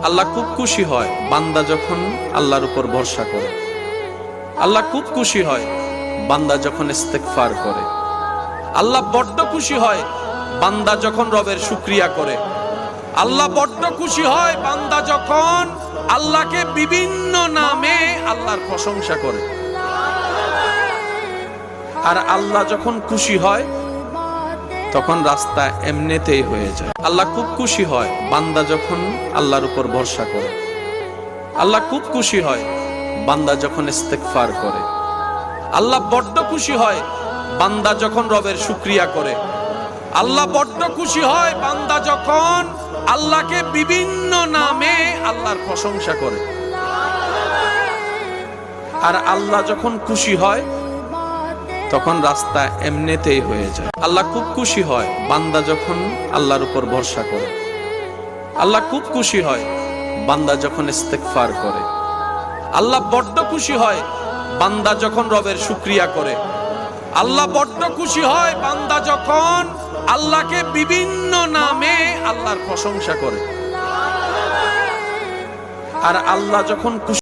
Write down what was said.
আল্লাহ খুব খুশি হয় বান্দা যখন আল্লাহর উপর ভরসা করে। আল্লাহ খুব খুশি হয় বান্দা যখন ইস্তেগফার করে। আল্লাহ বড্ড খুশি হয় বান্দা যখন রবের শুকরিয়া করে। আল্লাহ বড্ড খুশি হয় বান্দা যখন আল্লাহকে বিভিন্ন নামে আল্লাহর প্রশংসা করে। আর আল্লাহ যখন খুশি হয় তখন রাস্তা এমনিতেই হয়ে যায়। আল্লাহ খুব খুশি হয় বান্দা যখন আল্লাহর উপর ভরসা করে। আল্লাহ খুব খুশি হয় বান্দা যখন ইস্তেগফার করে। আল্লাহ বড্ড খুশি হয় বান্দা যখন রবের শুকরিয়া করে। আল্লাহ বড্ড খুশি হয় বান্দা যখন আল্লাহকে বিভিন্ন নামে আল্লাহর প্রশংসা করে। আর আল্লাহ যখন খুশি হয় তখন রাস্তা এমনিতেই হয়ে যায়। আল্লাহ খুব খুশি হয় বান্দা যখন আল্লাহর উপর ভরসা করে। আল্লাহ খুব খুশি হয় বান্দা যখন ইস্তেগফার করে। আল্লাহ বড্ড খুশি হয় বান্দা যখন রবের শুকরিয়া করে। আল্লাহ বড্ড খুশি হয় বান্দা যখন আল্লাহকে বিভিন্ন নামে আল্লাহর প্রশংসা করে। আর আল্লাহ যখন খুশি